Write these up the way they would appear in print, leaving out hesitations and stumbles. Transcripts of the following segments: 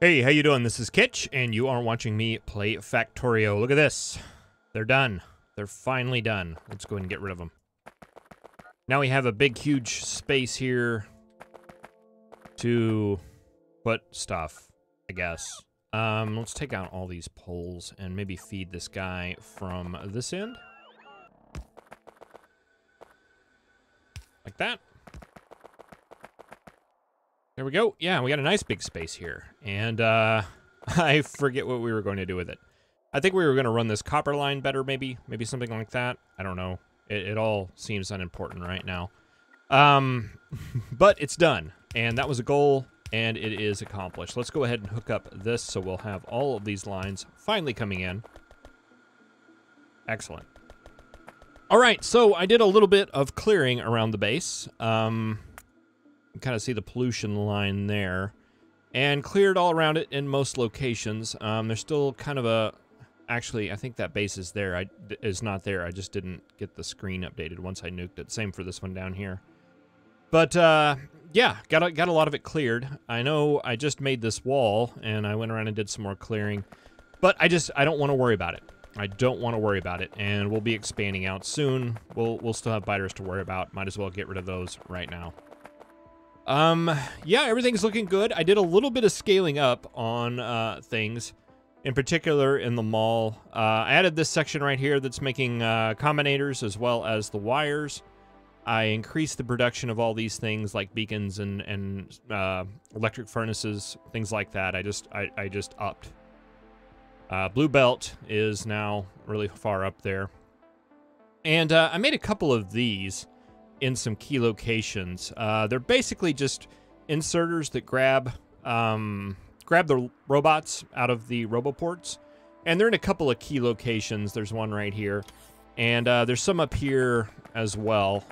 Hey, how you doing? This is Kitch, and you are watching me play Factorio. Look at this. They're done. They're finally done. Let's go ahead and get rid of them. Now we have a big, huge space here to put stuff, I guess. Let's take out all these poles and maybe feed this guy from this end. Like that. There we go. Yeah, we got a nice big space here. And I forget what we were going to do with it. I think we were going to run this copper line better, maybe. Maybe something like that. I don't know. It all seems unimportant right now. But it's done. And that was a goal, and it is accomplished. Let's go ahead and hook up this so we'll have all of these lines finally coming in. Excellent. All right, so I did a little bit of clearing around the base. You kind of see the pollution line there. And cleared all around it in most locations. There's still kind of a... Actually, I think that base is there. Is not there. I just didn't get the screen updated once I nuked it. Same for this one down here. But, yeah, got a lot of it cleared. I know I just made this wall, and I went around and did some more clearing. But I don't want to worry about it. I don't want to worry about it, and we'll be expanding out soon. We'll still have biters to worry about. Might as well get rid of those right now. Yeah, everything's looking good. I did a little bit of scaling up on, things. In particular, in the mall. I added this section right here that's making, combinators as well as the wires. I increased the production of all these things like beacons and electric furnaces, things like that. I just upped. Blue Belt is now really far up there. And, I made a couple of these in some key locations. They're basically just inserters that grab the robots out of the roboports, and they're in a couple of key locations. There's one right here, and there's some up here as well.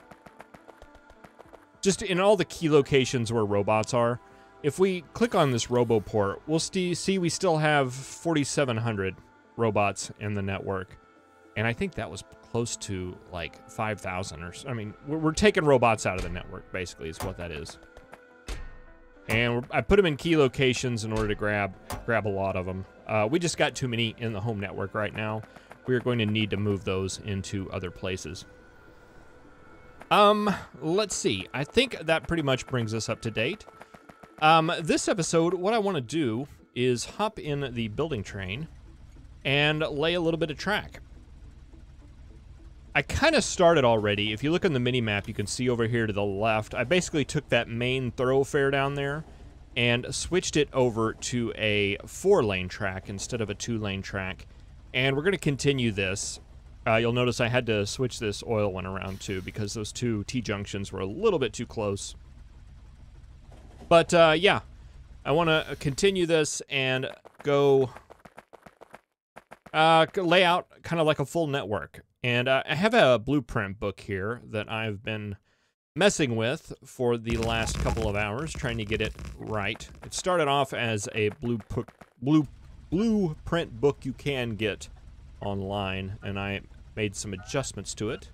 Just in all the key locations where robots are. If we click on this roboport, we'll see we still have 4,700 robots in the network. And I think that was close to like 5,000 or so. I mean, we're taking robots out of the network, basically, is what that is. And I put them in key locations in order to grab a lot of them. We just got too many in the home network right now. We're going to need to move those into other places. Let's see. I think that pretty much brings us up to date. This episode, what I want to do is hop in the building train and lay a little bit of track. I kind of started already. If you look on the mini-map, you can see over here to the left, I basically took that main thoroughfare down there and switched it over to a 4-lane track instead of a 2-lane track. And we're going to continue this. You'll notice I had to switch this oil one around too because those two T-junctions were a little bit too close. But, yeah, I want to continue this and go lay out kind of like a full network. And I have a blueprint book here that I've been messing with for the last couple of hours, trying to get it right. It started off as a blueprint book you can get online, and I made some adjustments to it.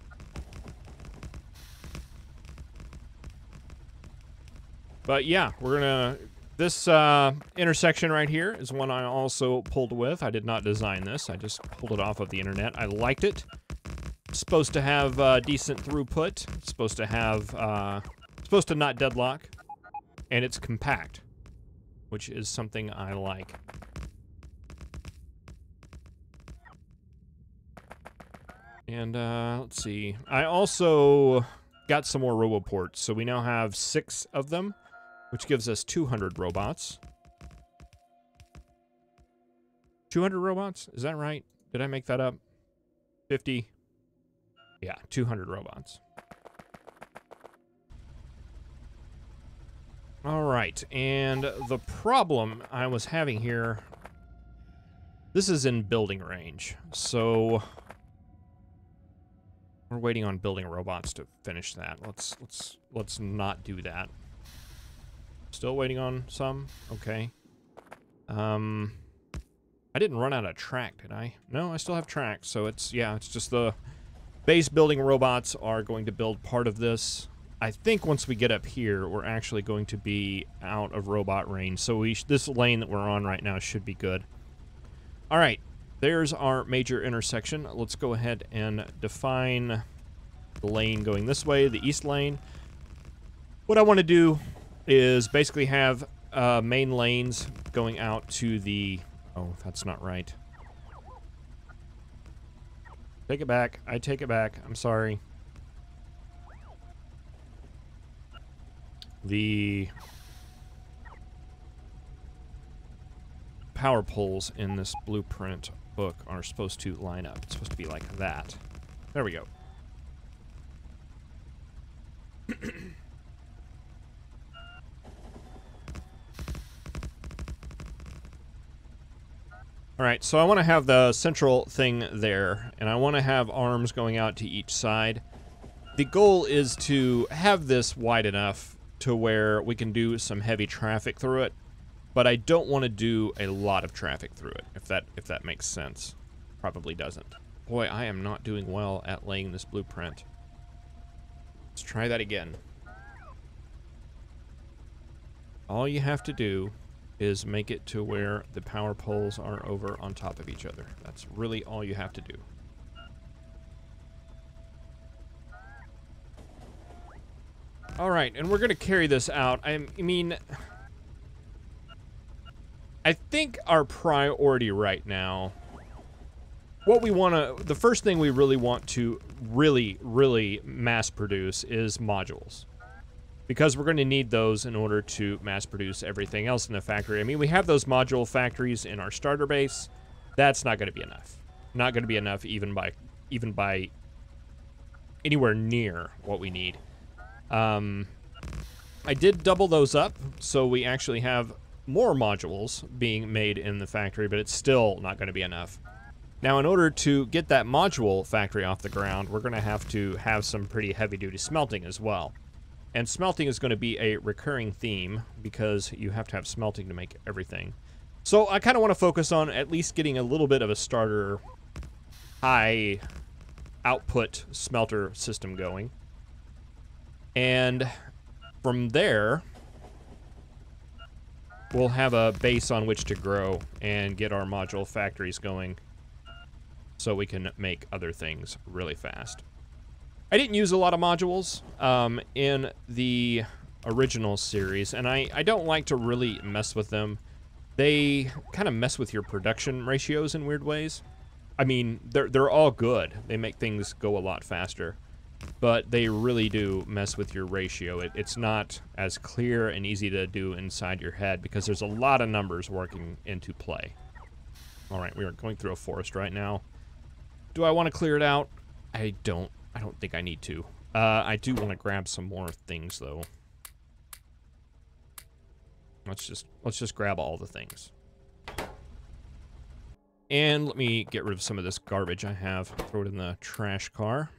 But yeah, we're gonna... This intersection right here is one I also pulled with. I did not design this. I just pulled it off of the internet. I liked it. It's supposed to have decent throughput. It's supposed to have... supposed to not deadlock. And it's compact, which is something I like. And let's see. I also got some more roboports. So we now have 6 of them, which gives us 200 robots. 200 robots? Is that right? Did I make that up? 50? Yeah, 200 robots. All right, and the problem I was having here... This is in building range, so... We're waiting on building robots to finish that. Let's not do that. Still waiting on some? Okay. I didn't run out of track, did I? No, I still have track, so it's, yeah, it's just the base building robots are going to build part of this. I think once we get up here, we're actually going to be out of robot range. So this lane that we're on right now should be good. All right, there's our major intersection. Let's go ahead and define the lane going this way, the east lane. What I want to do is basically have main lanes going out to the... Oh, that's not right. Take it back. I take it back. I'm sorry. The power poles in this blueprint book are supposed to line up. It's supposed to be like that. There we go. All right, so I want to have the central thing there, and I want to have arms going out to each side. The goal is to have this wide enough to where we can do some heavy traffic through it, but I don't want to do a lot of traffic through it, if that makes sense. Probably doesn't. Boy, I am not doing well at laying this blueprint. Let's try that again. All you have to do is make it to where the power poles are over on top of each other. That's really all you have to do. All right, and we're going to carry this out. I mean, I think our priority right now, what we want to, the first thing we really want to really mass produce is modules. Because we're going to need those in order to mass produce everything else in the factory. I mean, we have those module factories in our starter base. That's not going to be enough. Not going to be enough even by anywhere near what we need. I did double those up, so we actually have more modules being made in the factory, but it's still not going to be enough. Now, in order to get that module factory off the ground, we're going to have some pretty heavy-duty smelting as well. And smelting is going to be a recurring theme because you have to have smelting to make everything. So I kind of want to focus on at least getting a little bit of a starter high output smelter system going. And from there, we'll have a base on which to grow and get our module factories going so we can make other things really fast. I didn't use a lot of modules in the original series, and I don't like to really mess with them. They kind of mess with your production ratios in weird ways. I mean, they're all good. They make things go a lot faster, but they really do mess with your ratio. It's not as clear and easy to do inside your head because there's a lot of numbers working into play. All right, we are going through a forest right now. Do I want to clear it out? I don't think I need to. I do want to grab some more things though. Let's just grab all the things. And let me get rid of some of this garbage I have. Throw it in the trash car.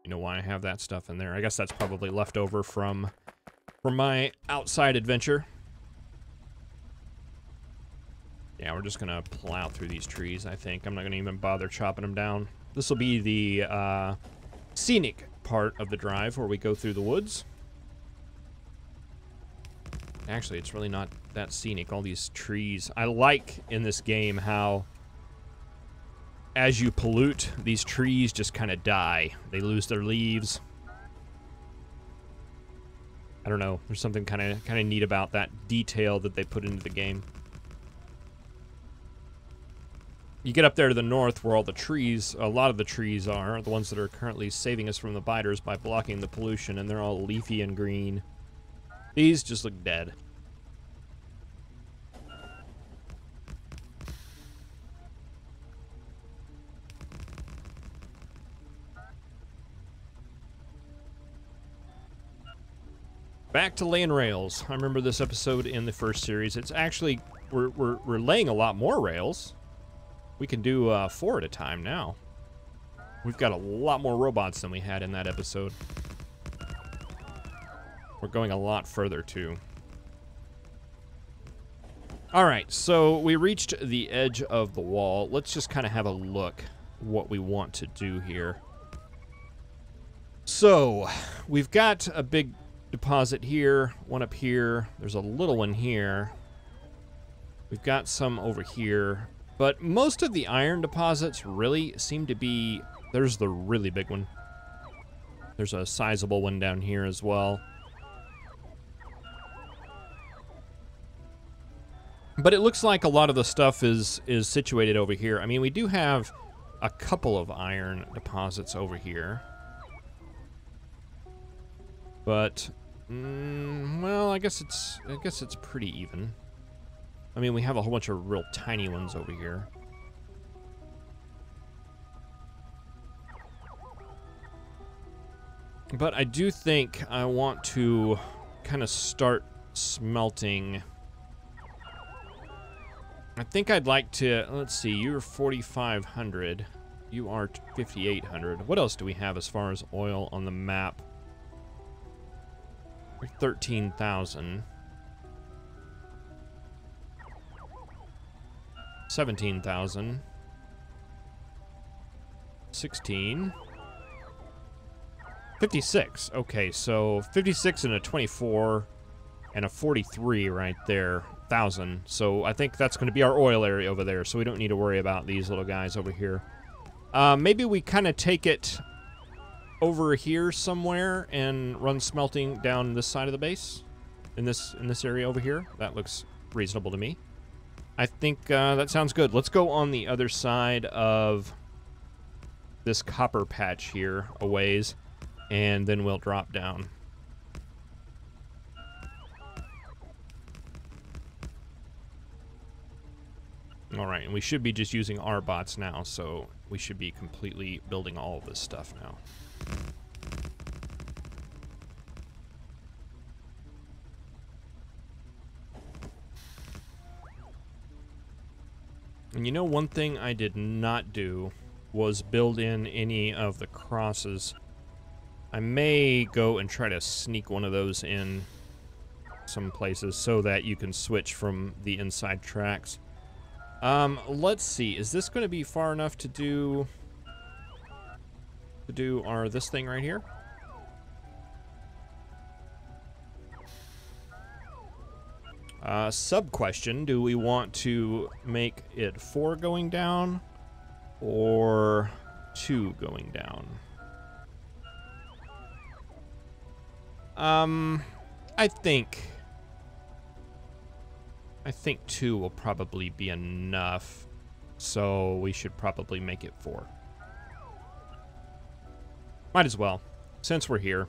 You know why I have that stuff in there? I guess that's probably left over from my outside adventure. Yeah, we're just gonna plow through these trees, I think. I'm not gonna even bother chopping them down. This will be the scenic part of the drive where we go through the woods. Actually, it's really not that scenic, all these trees. I like in this game how as you pollute, these trees just kind of die. They lose their leaves. I don't know, there's something kind of neat about that detail that they put into the game. You get up there to the north where all the trees, a lot of the trees are, the ones that are currently saving us from the biters by blocking the pollution, and they're all leafy and green. These just look dead. Back to laying rails. I remember this episode in the first series. It's actually, we're laying a lot more rails. We can do 4 at a time now. We've got a lot more robots than we had in that episode. We're going a lot further, too. All right, so we reached the edge of the wall. Let's just kind of have a look what we want to do here. So, we've got a big deposit here, one up here. There's a little one here. We've got some over here. But most of the iron deposits really seem to be... There's the really big one. There's a sizable one down here as well. But it looks like a lot of the stuff is situated over here. I mean, we do have a couple of iron deposits over here. But, well, I guess it's pretty even. I mean, we have a whole bunch of real tiny ones over here. But I do think I want to kind of start smelting. I think I'd like to, let's see, you're 4,500. You are 5,800. What else do we have as far as oil on the map? 13,000. 17,000. 16. 56. Okay, so 56 and a 24 and a 43 right there. 1,000. So I think that's going to be our oil area over there, so we don't need to worry about these little guys over here. Maybe we kind of take it over here somewhere and run smelting down this side of the base in this area over here. That looks reasonable to me. I think that sounds good. Let's go on the other side of this copper patch here a ways, and then we'll drop down. All right, and we should be just using our bots now, so we should be completely building all of this stuff now. And you know, one thing I did not do was build in any of the crosses. I may go and try to sneak one of those in some places so that you can switch from the inside tracks. Let's see. Is this going to be far enough to do this thing right here? Sub question, do we want to make it 4 going down or 2 going down? I think 2 will probably be enough, so we should probably make it 4. Might as well, since we're here.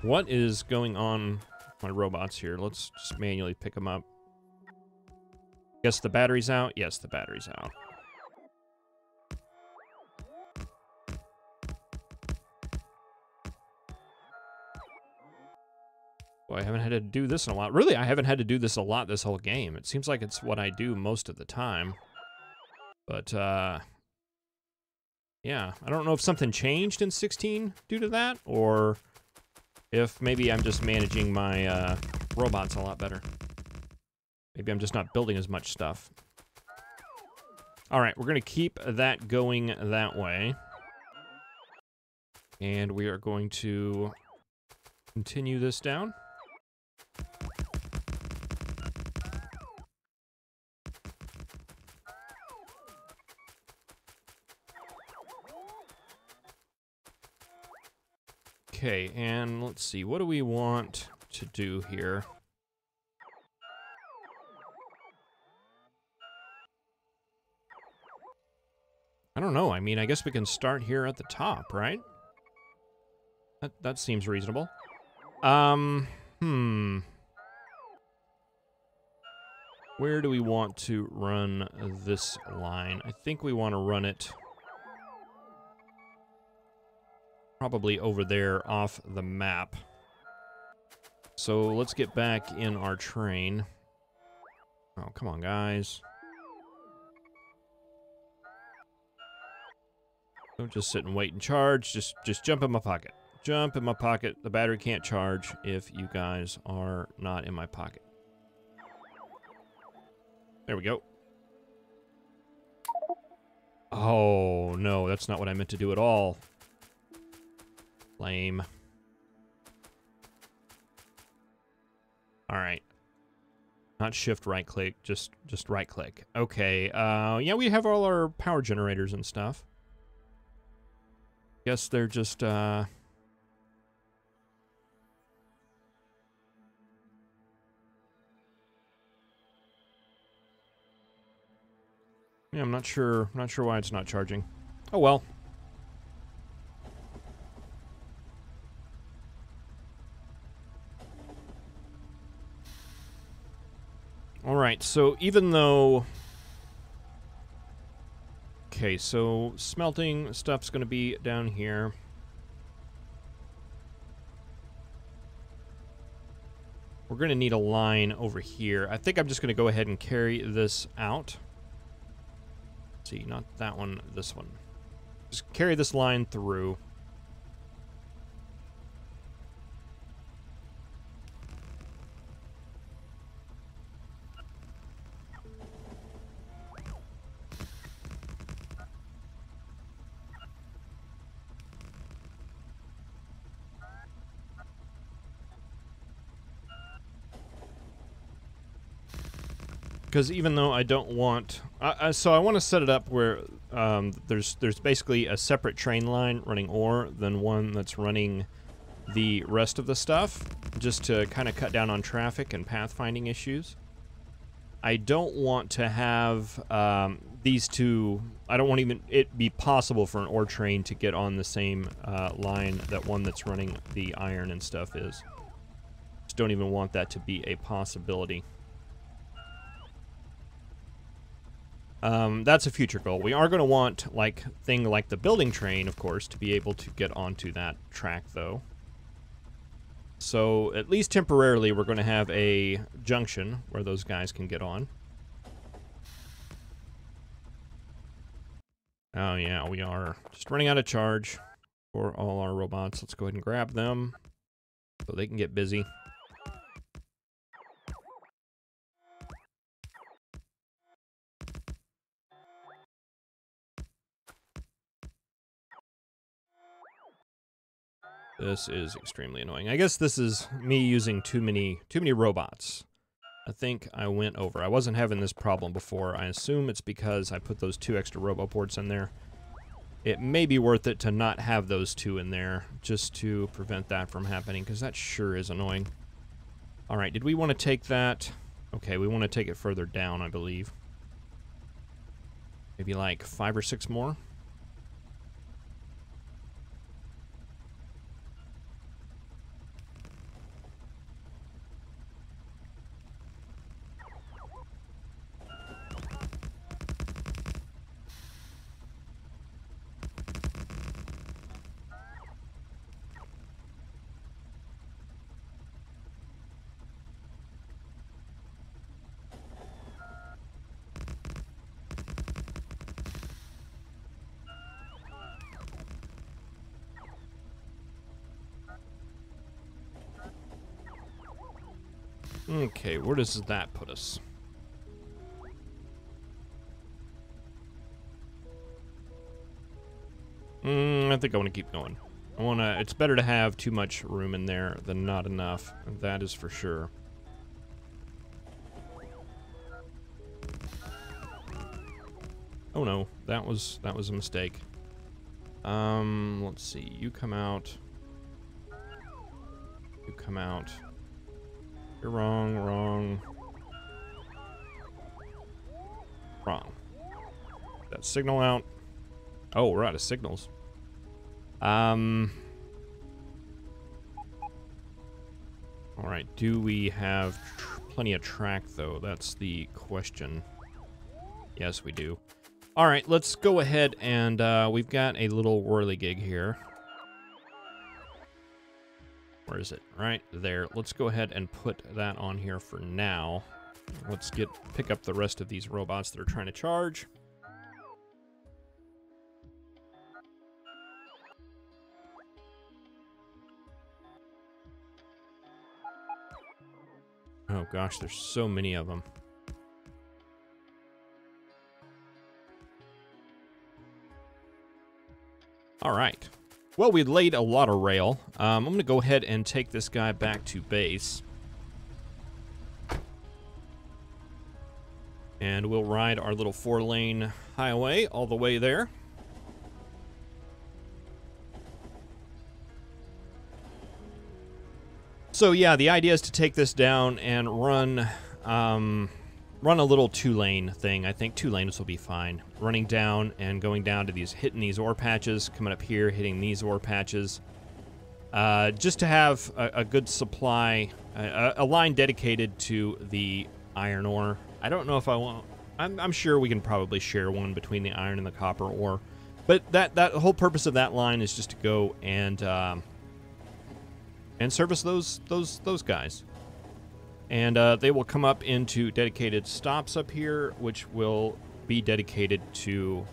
What is going on with my robots here? Let's just manually pick them up. Guess the battery's out? Yes, the battery's out. Boy, I haven't had to do this in a lot. Really, I haven't had to do this a lot this whole game. It seems like it's what I do most of the time. But, yeah. I don't know if something changed in 16 due to that, or if maybe I'm just managing my robots a lot better. Maybe I'm just not building as much stuff. All right, we're going to keep that going that way. And we are going to continue this down. Okay, and let's see, what do we want to do here? I don't know. I mean, I guess we can start here at the top, right? That seems reasonable. Where do we want to run this line? I think we want to run it probably over there off the map. So let's get back in our train. Oh, come on, guys. Don't just sit and wait and charge. Just jump in my pocket. Jump in my pocket. The battery can't charge if you guys are not in my pocket. There we go. Oh, no, that's not what I meant to do at all. Lame. All right. Not shift right click, just right click. Okay. Yeah, we have all our power generators and stuff. Guess they're just yeah, I'm not sure why it's not charging. Oh well. All right, so even though... Okay, so smelting stuff's going to be down here. We're going to need a line over here. I think I'm just going to go ahead and carry this out. Let's see, not that one, this one. Just carry this line through. Because even though I don't want... so I want to set it up where there's basically a separate train line running ore than one that's running the rest of the stuff, just to kind of cut down on traffic and pathfinding issues. I don't want to have these two... I don't want even it be possible for an ore train to get on the same line that one that's running the iron and stuff is. Just don't even want that to be a possibility. That's a future goal. We are going to want, like, thing like the building train, of course, to be able to get onto that track, though. So, at least temporarily, we're going to have a junction where those guys can get on. Oh, yeah, we are just running out of charge for all our robots. Let's go ahead and grab them so they can get busy. This is extremely annoying. I guess this is me using too many robots. I think I went over. I wasn't having this problem before. I assume it's because I put those 2 extra roboports in there. It may be worth it to not have those 2 in there just to prevent that from happening, because that sure is annoying. All right, did we want to take that? Okay, we want to take it further down, I believe. Maybe like 5 or 6 more. Okay, where does that put us? I think I want to keep going. It's better to have too much room in there than not enough. That is for sure. Oh no, that was a mistake. Let's see. You come out. You come out. You're wrong, wrong. Wrong. That signal out. Oh, we're out of signals. Alright, do we have plenty of track, though? That's the question. Yes, we do. Alright, let's go ahead and, we've got a little whirligig here. Where is it? Right there. Let's go ahead and put that on here for now. Let's pick up the rest of these robots that are trying to charge. Oh gosh, there's so many of them. All right. Well, we laid a lot of rail. I'm going to go ahead and take this guy back to base. And we'll ride our little 4-lane highway all the way there. So yeah, the idea is to take this down and run a little 2-lane thing. I think 2 lanes will be fine. Running down and going down to these, hitting these ore patches, coming up here, hitting these ore patches. Just to have a good supply, a line dedicated to the iron ore. I don't know if I want... I'm sure we can probably share one between the iron and the copper ore. But that whole purpose of that line is just to go and service those guys. And they will come up into dedicated stops up here, which will be dedicated to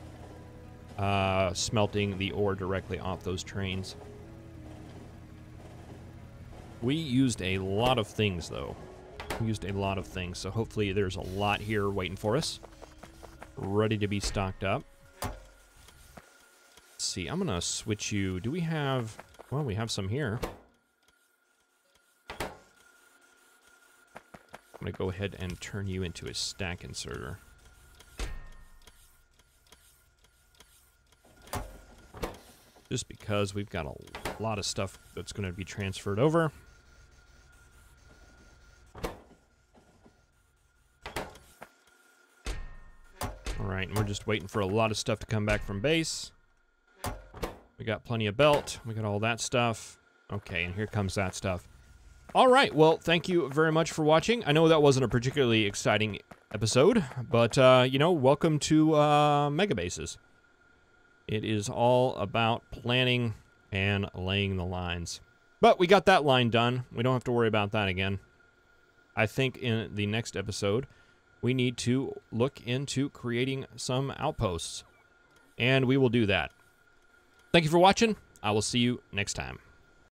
smelting the ore directly off those trains. We used a lot of things, though. We used a lot of things, so hopefully there's a lot here waiting for us, ready to be stocked up. Let's see, I'm going to switch you. Do we have... Well, we have some here. I'm going to go ahead and turn you into a stack inserter. Just because we've got a lot of stuff that's going to be transferred over. Alright, and we're just waiting for a lot of stuff to come back from base. We got plenty of belt. We got all that stuff. Okay, and here comes that stuff. All right, well, thank you very much for watching. I know that wasn't a particularly exciting episode, but, you know, welcome to Megabases. It is all about planning and laying the lines. But we got that line done. We don't have to worry about that again. I think in the next episode, we need to look into creating some outposts. And we will do that. Thank you for watching. I will see you next time.